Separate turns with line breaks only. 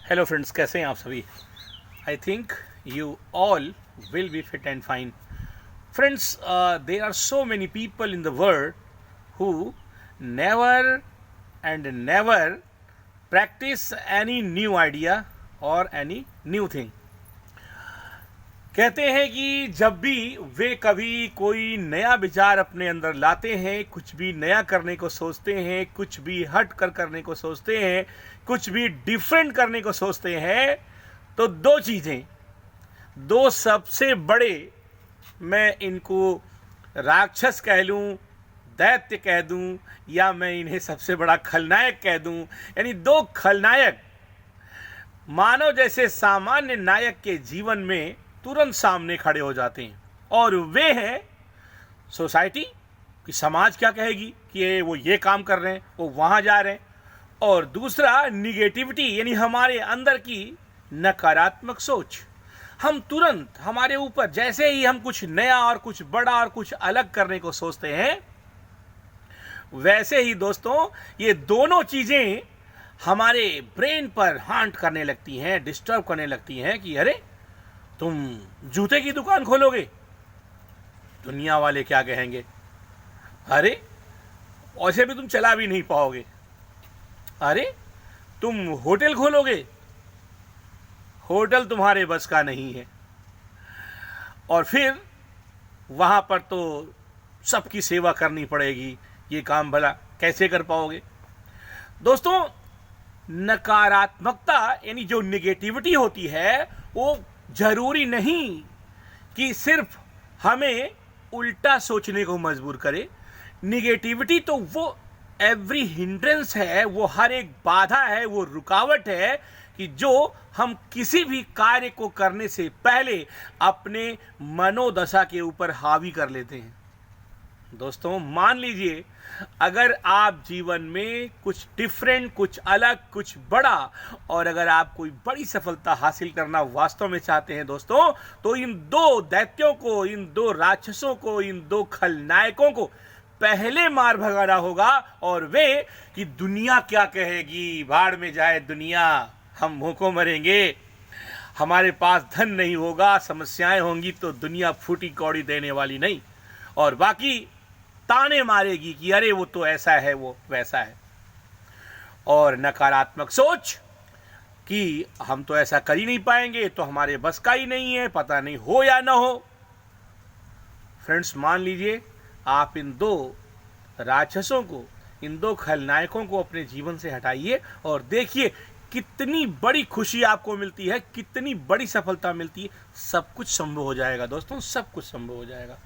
Hello friends, कैसे हैं आप सभी। I think you all will be fit and fine. Friends, there are so many people in the world who never and never practise any new idea और any new thing. कहते हैं कि जब भी वे कभी कोई नया विचार अपने अंदर लाते हैं, कुछ भी नया करने को सोचते हैं, कुछ भी हट कर करने को सोचते हैं, कुछ भी डिफरेंट करने को सोचते हैं, तो दो चीज़ें, दो सबसे बड़े, मैं इनको राक्षस कह लूँ, दैत्य कह दूँ, या मैं इन्हें सबसे बड़ा खलनायक कह दूँ, यानी दो खलनायक मानव जैसे सामान्य नायक के जीवन में तुरंत सामने खड़े हो जाते हैं। और वे हैं सोसाइटी, कि समाज क्या कहेगी कि वो ये काम कर रहे हैं, वो वहाँ जा रहे हैं। और दूसरा निगेटिविटी, यानी हमारे अंदर की नकारात्मक सोच। हम तुरंत हमारे ऊपर जैसे ही हम कुछ नया और कुछ बड़ा और कुछ अलग करने को सोचते हैं, वैसे ही दोस्तों ये दोनों चीज़ें हमारे ब्रेन पर हांट करने लगती हैं, डिस्टर्ब करने लगती हैं कि अरे तुम जूते की दुकान खोलोगे, दुनिया वाले क्या कहेंगे, अरे ऐसे भी तुम चला भी नहीं पाओगे, अरे तुम होटल खोलोगे, होटल तुम्हारे बस का नहीं है, और फिर वहां पर तो सबकी सेवा करनी पड़ेगी, ये काम भला कैसे कर पाओगे। दोस्तों, नकारात्मकता यानी जो निगेटिविटी होती है, वो जरूरी नहीं कि सिर्फ हमें उल्टा सोचने को मजबूर करे। निगेटिविटी तो वो एवरी हिंड्रेंस है, वो हर एक बाधा है, वो रुकावट है कि जो हम किसी भी कार्य को करने से पहले अपने मनोदशा के ऊपर हावी कर लेते हैं। दोस्तों, मान लीजिए अगर आप जीवन में कुछ डिफरेंट, कुछ अलग, कुछ बड़ा, और अगर आप कोई बड़ी सफलता हासिल करना वास्तव में चाहते हैं दोस्तों, तो इन दो दैत्यों को, इन दो राक्षसों को, इन दो खलनायकों को पहले मार भगाना होगा। और वे कि दुनिया क्या कहेगी, भाड़ में जाए दुनिया, हम भूखों मरेंगे, हमारे पास धन नहीं होगा, समस्याएं होंगी तो दुनिया फूटी कौड़ी देने वाली नहीं, और बाकी ताने मारेगी कि अरे वो तो ऐसा है, वो वैसा है। और नकारात्मक सोच कि हम तो ऐसा कर ही नहीं पाएंगे, तो हमारे बस का ही नहीं है, पता नहीं हो या ना हो। फ्रेंड्स, मान लीजिए आप इन दो राक्षसों को, इन दो खलनायकों को अपने जीवन से हटाइए और देखिए कितनी बड़ी खुशी आपको मिलती है, कितनी बड़ी सफलता मिलती है। सब कुछ संभव हो जाएगा दोस्तों, सब कुछ संभव हो जाएगा।